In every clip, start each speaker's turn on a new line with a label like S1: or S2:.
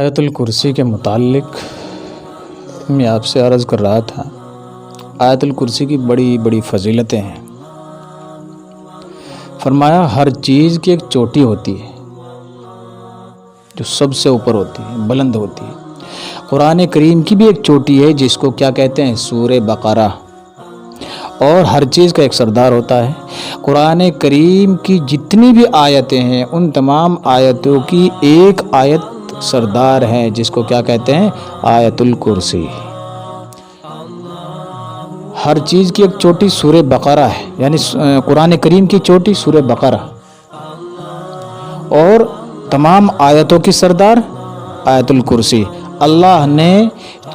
S1: آیت الکرسی کے متعلق میں آپ سے عرض کر رہا تھا، آیت الکرسی کی بڑی بڑی فضیلتیں ہیں۔ فرمایا ہر چیز کی ایک چوٹی ہوتی ہے جو سب سے اوپر ہوتی ہے، بلند ہوتی ہے۔ قرآن کریم کی بھی ایک چوٹی ہے جس کو کیا کہتے ہیں؟ سورہ بقرہ۔ اور ہر چیز کا ایک سردار ہوتا ہے۔ قرآن کریم کی جتنی بھی آیتیں ہیں ان تمام آیتوں کی ایک آیت سردار ہے جس کو کیا کہتے ہیں؟ آیت الکرسی۔ ہر چیز کی ایک چوٹی سورہ بقرہ ہے، یعنی قرآن کریم کی چوٹی سورہ بقرہ، اور تمام آیتوں کی سردار آیت الکرسی۔ اللہ نے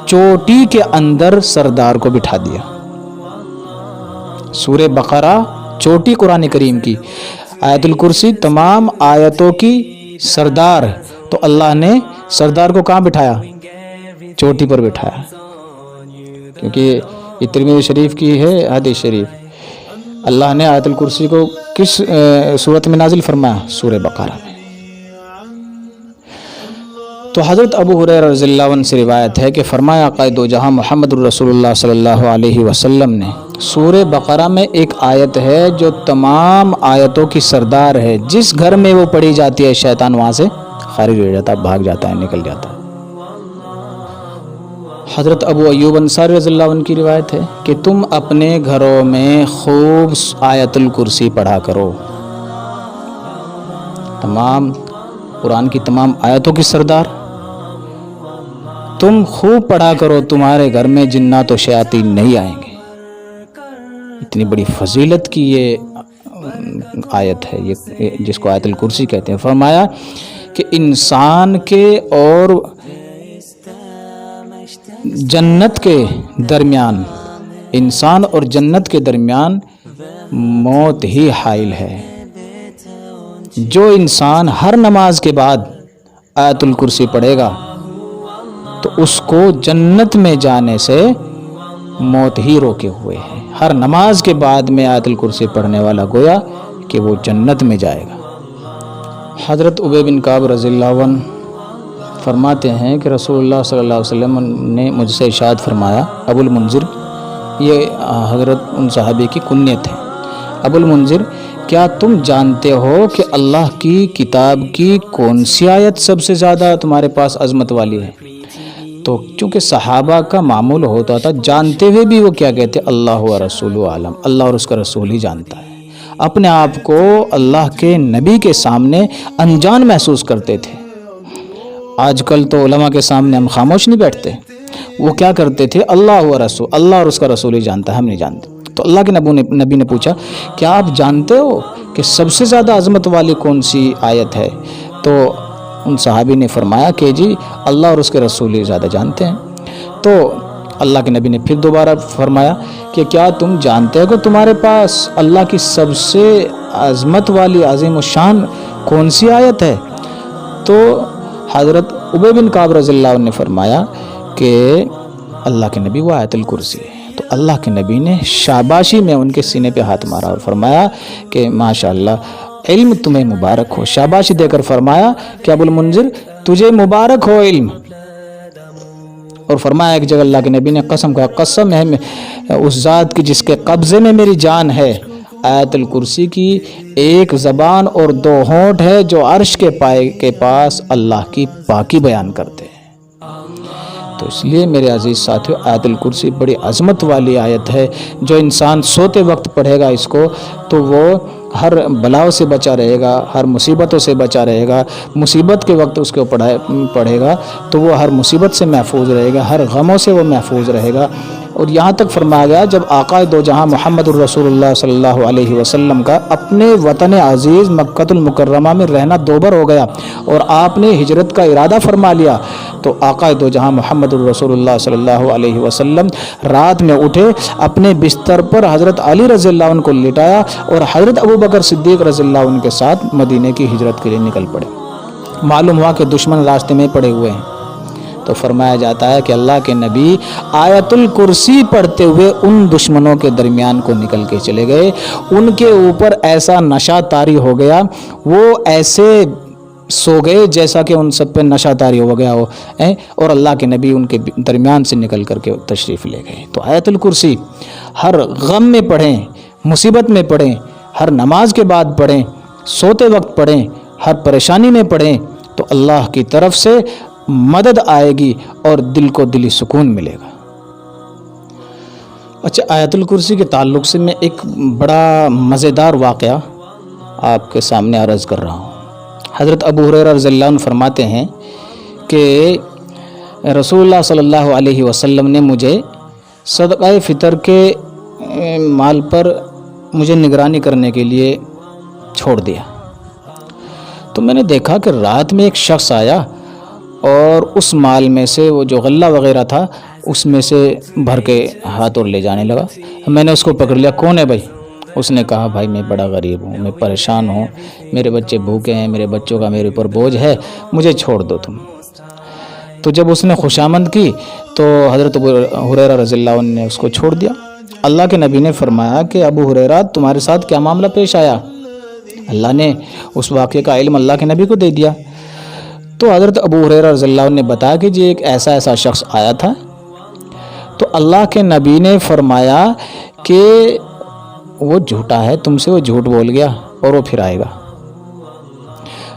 S1: چوٹی کے اندر سردار کو بٹھا دیا۔ سورہ بقرہ چوٹی قرآن کریم کی، آیت الکرسی تمام آیتوں کی سردار، تو اللہ نے سردار کو کہاں بٹھایا؟ چوٹی پر بٹھایا، کیونکہ یہ ترمذی شریف کی ہے حدیث شریف۔ اللہ نے آیت الکرسی کو کس صورت میں نازل فرمایا؟ سورہ بقرہ میں۔ تو حضرت ابو ہریرہ رضی اللہ عنہ سے روایت ہے کہ فرمایا قائد و جہاں محمد الرسول اللہ صلی اللہ علیہ وسلم نے، سورہ بقرہ میں ایک آیت ہے جو تمام آیتوں کی سردار ہے، جس گھر میں وہ پڑھی جاتی ہے شیطان وہاں سے خارج ہو جاتا ہے، بھاگ جاتا ہے، نکل جاتا ہے۔ حضرت ابو ایوب انصاری رضی اللہ عنہ کی روایت ہے کہ تم اپنے گھروں میں خوب آیت الکرسی پڑھا کرو۔ تمام قرآن کی تمام آیتوں کی سردار تم خوب پڑھا کرو، تمہارے گھر میں جنات و شیاطین نہیں آئیں گے۔ اتنی بڑی فضیلت کی یہ آیت ہے، یہ جس کو آیت الکرسی کہتے ہیں۔ فرمایا کہ انسان کے اور جنت کے درمیان، انسان اور جنت کے درمیان موت ہی حائل ہے۔ جو انسان ہر نماز کے بعد آیت الکرسی پڑھے گا تو اس کو جنت میں جانے سے موت ہی روکے ہوئے ہے۔ ہر نماز کے بعد میں آیت الکرسی پڑھنے والا گویا کہ وہ جنت میں جائے گا۔ حضرت ابی بن کعب رضی اللہ عنہ فرماتے ہیں کہ رسول اللہ صلی اللہ علیہ وسلم نے مجھ سے ارشاد فرمایا، ابو المنذر، یہ حضرت ان صحابی کی کنیت ہے، ابو المنذر، کیا تم جانتے ہو کہ اللہ کی کتاب کی کون سی آیت سب سے زیادہ تمہارے پاس عظمت والی ہے؟ تو چونکہ صحابہ کا معمول ہوتا تھا، جانتے ہوئے بھی وہ کیا کہتے؟ اللہ و رسول عالم، اللہ اور اس کا رسول ہی جانتا ہے۔ اپنے آپ کو اللہ کے نبی کے سامنے انجان محسوس کرتے تھے۔ آج کل تو علماء کے سامنے ہم خاموش نہیں بیٹھتے، وہ کیا کرتے تھے؟ اللہ و رسول، اللہ اور اس کا رسول ہی جانتا ہے، ہم نہیں جانتے۔ تو اللہ کے نبی نے پوچھا، کیا آپ جانتے ہو کہ سب سے زیادہ عظمت والی کون سی آیت ہے؟ تو ان صحابی نے فرمایا کہ جی اللہ اور اس کے رسول ہی زیادہ جانتے ہیں۔ تو اللہ کے نبی نے پھر دوبارہ فرمایا کہ کیا تم جانتے ہو کہ تمہارے پاس اللہ کی سب سے عظمت والی عظیم الشان کون سی آیت ہے؟ تو حضرت ابی بن کعب رضی اللہ عنہ نے فرمایا کہ اللہ کے نبی وہ آیت الکرسی ہے۔ تو اللہ کے نبی نے شاباشی میں ان کے سینے پہ ہاتھ مارا اور فرمایا کہ ماشاءاللہ، علم تمہیں مبارک ہو۔ شاباشی دے کر فرمایا کہ ابو المنذر، تجھے مبارک ہو علم۔ اور فرمایا ایک جگہ اللہ کے نبی نے قسم کہا، قسم ہے اس ذات کی جس کے قبضے میں میری جان ہے، آیت الکرسی کی ایک زبان اور دو ہونٹ ہے جو عرش کے پائے کے پاس اللہ کی پاکی بیان کرتے ہیں۔ تو اس لیے میرے عزیز ساتھیو، آیت الکرسی بڑی عظمت والی آیت ہے۔ جو انسان سوتے وقت پڑھے گا اس کو تو وہ ہر بلاؤ سے بچا رہے گا، ہر مصیبتوں سے بچا رہے گا۔ مصیبت کے وقت اس کو پڑھے گا تو وہ ہر مصیبت سے محفوظ رہے گا، ہر غموں سے وہ محفوظ رہے گا۔ اور یہاں تک فرمایا گیا جب آقا دو جہاں محمد الرسول اللہ صلی اللہ علیہ وسلم کا اپنے وطن عزیز مکہ المکرمہ میں رہنا دوبر ہو گیا اور آپ نے ہجرت کا ارادہ فرما لیا، تو آقا دو جہاں محمد الرسول اللہ صلی اللہ علیہ وسلم رات میں اٹھے، اپنے بستر پر حضرت علی رضی اللہ عنہ کو لٹایا اور حضرت ابو بکر صدیق رضی اللہ عنہ کے ساتھ مدینے کی ہجرت کے لیے نکل پڑے۔ معلوم ہوا کہ دشمن راستے میں پڑے ہوئے ہیں، تو فرمایا جاتا ہے کہ اللہ کے نبی آیت الکرسی پڑھتے ہوئے ان دشمنوں کے درمیان کو نکل کے چلے گئے۔ ان کے اوپر ایسا نشہ طاری ہو گیا، وہ ایسے سو گئے جیسا کہ ان سب پہ نشہ طاری ہو گیا ہو، اور اللہ کے نبی ان کے درمیان سے نکل کر کے تشریف لے گئے۔ تو آیت الکرسی ہر غم میں پڑھیں، مصیبت میں پڑھیں، ہر نماز کے بعد پڑھیں، سوتے وقت پڑھیں، ہر پریشانی میں پڑھیں، تو اللہ کی طرف سے مدد آئے گی اور دل کو دلی سکون ملے گا۔ اچھا، آیت الکرسی کے تعلق سے میں ایک بڑا مزیدار واقعہ آپ کے سامنے عرض کر رہا ہوں۔ حضرت ابو ہریرہ رضی اللہ عنہ فرماتے ہیں کہ رسول اللہ صلی اللہ علیہ وسلم نے مجھے صدقہ فطر کے مال پر مجھے نگرانی کرنے کے لیے چھوڑ دیا۔ تو میں نے دیکھا کہ رات میں ایک شخص آیا اور اس مال میں سے وہ جو غلہ وغیرہ تھا اس میں سے بھر کے ہاتھ اور لے جانے لگا۔ میں نے اس کو پکڑ لیا، کون ہے بھائی؟ اس نے کہا بھائی میں بڑا غریب ہوں، میں پریشان ہوں، میرے بچے بھوکے ہیں، میرے بچوں کا میرے اوپر بوجھ ہے، مجھے چھوڑ دو تم۔ تو جب اس نے خوشامد کی تو حضرت ابو ہریرہ رضی اللہ عنہ نے اس کو چھوڑ دیا۔ اللہ کے نبی نے فرمایا کہ ابو ہریرہ تمہارے ساتھ کیا معاملہ پیش آیا؟ اللہ نے اس واقعے کا علم اللہ کے نبی کو دے دیا۔ تو حضرت ابو ہریرہ رضی اللہ عنہ نے بتایا کہ جی ایک ایسا شخص آیا تھا، تو اللہ کے نبی نے فرمایا کہ وہ جھوٹا ہے، تم سے وہ جھوٹ بول گیا اور وہ پھر آئے گا۔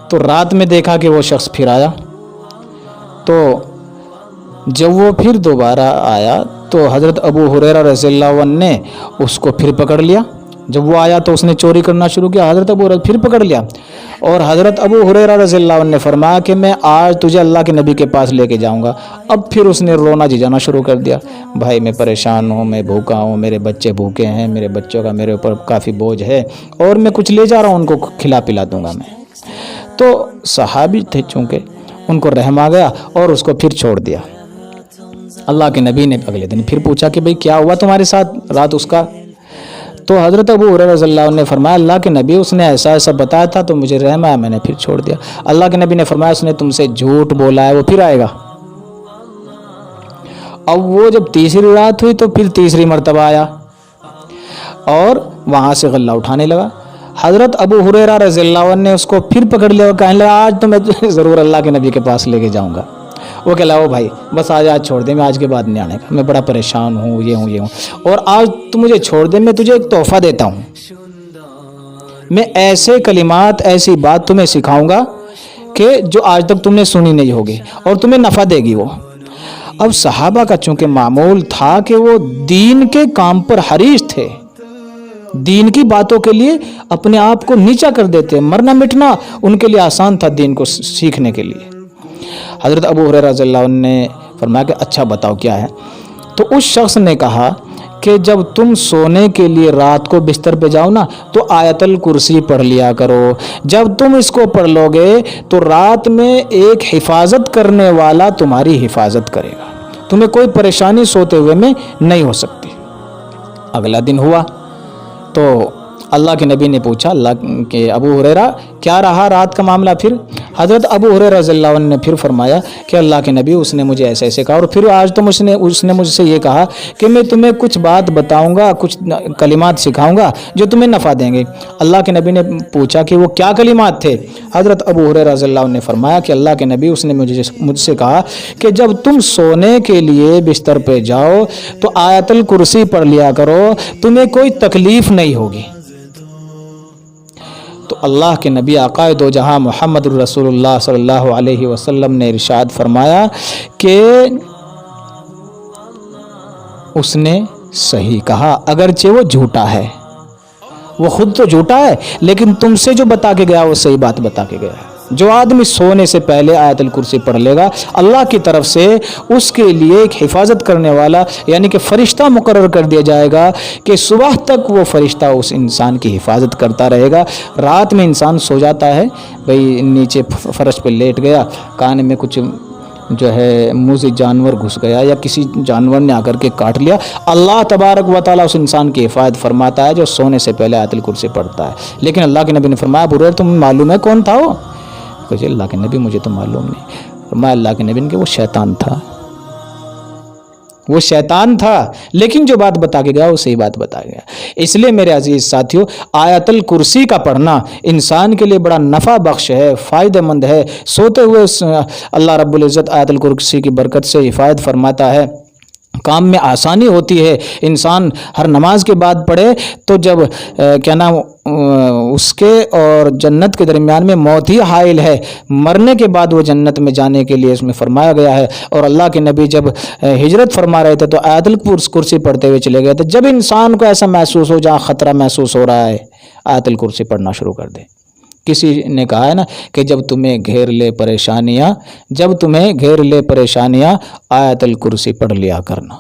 S1: تو رات میں دیکھا کہ وہ شخص پھر آیا، تو جب وہ پھر دوبارہ آیا تو حضرت ابو ہریرہ رضی اللہ عنہ نے اس کو پھر پکڑ لیا۔ جب وہ آیا تو اس نے چوری کرنا شروع کیا، حضرت ابو ہریرہ پھر پکڑ لیا، اور حضرت ابو ہریرہ رضی اللہ عنہ نے فرمایا کہ میں آج تجھے اللہ کے نبی کے پاس لے کے جاؤں گا۔ اب پھر اس نے رونا جھجانا شروع کر دیا، بھائی میں پریشان ہوں، میں بھوکا ہوں، میرے بچے بھوکے ہیں، میرے بچوں کا میرے اوپر کافی بوجھ ہے، اور میں کچھ لے جا رہا ہوں، ان کو کھلا پلا دوں گا میں۔ تو صحابی تھے چونکہ ان کو رحم آ گیا اور اس کو پھر چھوڑ دیا۔ اللہ کے نبی نے اگلے دن پھر پوچھا کہ بھئی کیا ہوا تمہارے ساتھ رات اس کا؟ تو حضرت ابو ہریرہ رضی اللہ عنہ نے فرمایا اللہ کے نبی اس نے ایسا بتایا تھا تو مجھے رحم آیا، میں نے پھر چھوڑ دیا۔ اللہ کے نبی نے فرمایا اس نے تم سے جھوٹ بولا ہے، وہ پھر آئے گا۔ اب وہ جب تیسری رات ہوئی تو پھر تیسری مرتبہ آیا اور وہاں سے غلہ اٹھانے لگا۔ حضرت ابو ہریرہ رضی اللہ عنہ نے اس کو پھر پکڑ لیا اور کہنے لگا آج تو میں ضرور اللہ کے نبی کے پاس لے کے جاؤں گا۔ وہ کہلا وہ بھائی بس آج چھوڑ دے، میں آج کے بعد نہیں آنے کا، میں بڑا پریشان ہوں، یہ ہوں اور آج تو مجھے چھوڑ دے، میں تجھے ایک تحفہ دیتا ہوں، میں ایسے کلمات ایسی بات تمہیں سکھاؤں گا کہ جو آج تک تم نے سنی نہیں ہوگی اور تمہیں نفع دے گی وہ۔ اب صحابہ کا چونکہ معمول تھا کہ وہ دین کے کام پر حریص تھے، دین کی باتوں کے لیے اپنے آپ کو نیچا کر دیتے، مرنا مٹنا ان کے لیے آسان تھا دین کو سیکھنے کے لیے۔ حضرت ابو ہریرہ رضی اللہ عنہ نے فرمایا کہ اچھا بتاؤ کیا ہے؟ تو اس شخص نے کہا کہ جب تم سونے کے لیے رات کو بستر پہ جاؤ نا تو آیت الکرسی پڑھ لیا کرو، جب تم اس کو پڑھ لو گے تو رات میں ایک حفاظت کرنے والا تمہاری حفاظت کرے گا، تمہیں کوئی پریشانی سوتے ہوئے میں نہیں ہو سکتی۔ اگلا دن ہوا تو اللہ کے نبی نے پوچھا اللہ کے ابو ہریرہ کیا رہا رات کا معاملہ؟ پھر حضرت ابو ہریرہ رضی اللہ عنہ نے پھر فرمایا کہ اللہ کے نبی اس نے مجھے ایسے کہا، اور پھر آج تو اس نے مجھ سے یہ کہا کہ میں تمہیں کچھ بات بتاؤں گا، کچھ کلمات سکھاؤں گا جو تمہیں نفع دیں گے۔ اللہ کے نبی نے پوچھا کہ وہ کیا کلمات تھے؟ حضرت ابو ہریرہ رضی اللہ عنہ نے فرمایا کہ اللہ کے نبی اس نے مجھ سے کہا کہ جب تم سونے کے لیے بستر پہ جاؤ تو آیت الکرسی پڑھ لیا کرو، تمہیں کوئی تکلیف نہیں ہوگی۔ تو اللہ کے نبی آقا دو جہاں محمد رسول اللہ صلی اللہ علیہ وسلم نے ارشاد فرمایا کہ اس نے صحیح کہا، اگرچہ وہ جھوٹا ہے، وہ خود تو جھوٹا ہے لیکن تم سے جو بتا کے گیا وہ صحیح بات بتا کے گیا ہے۔ جو آدمی سونے سے پہلے آیت الکرسی پڑھ لے گا اللہ کی طرف سے اس کے لیے ایک حفاظت کرنے والا یعنی کہ فرشتہ مقرر کر دیا جائے گا کہ صبح تک وہ فرشتہ اس انسان کی حفاظت کرتا رہے گا۔ رات میں انسان سو جاتا ہے، بھئی نیچے فرش پہ لیٹ گیا، کان میں کچھ جو ہے موذی جانور گھس گیا یا کسی جانور نے آ کر کے کاٹ لیا، اللہ تبارک و تعالیٰ اس انسان کی حفاظت فرماتا ہے جو سونے سے پہلے آیت الکرسی پڑھتا ہے۔ لیکن اللہ کے نبی نے فرمایا ابو ہریرہ تمہیں معلوم ہے کون تھا وہ؟ کہ اللہ کے نبی مجھے تو معلوم نہیں۔ فرمایا اللہ کے نبی نے کہ وہ شیطان تھا، وہ شیطان تھا لیکن جو بات بتا کے گیا وہ صحیح بات بتا گیا. اس لیے میرے عزیز ساتھیو، آیت الکرسی کا پڑھنا انسان کے لیے بڑا نفع بخش ہے، فائدہ مند ہے. سوتے ہوئے اللہ رب العزت آیت الکرسی کی برکت سے حفاظت فرماتا ہے، کام میں آسانی ہوتی ہے. انسان ہر نماز کے بعد پڑھے تو جب کیا نام اس کے اور جنت کے درمیان میں موت ہی حائل ہے، مرنے کے بعد وہ جنت میں جانے کے لیے اس میں فرمایا گیا ہے. اور اللہ کے نبی جب ہجرت فرما رہے تھے تو آیت الکرسی پڑھتے ہوئے چلے گئے تھے. جب انسان کو ایسا محسوس ہو جہاں خطرہ محسوس ہو رہا ہے، آیت الکرسی پڑھنا شروع کر دے. کسی نے کہا ہے نا کہ جب تمہیں گھیر لے پریشانیاں آیت الکرسی پڑھ لیا کرنا.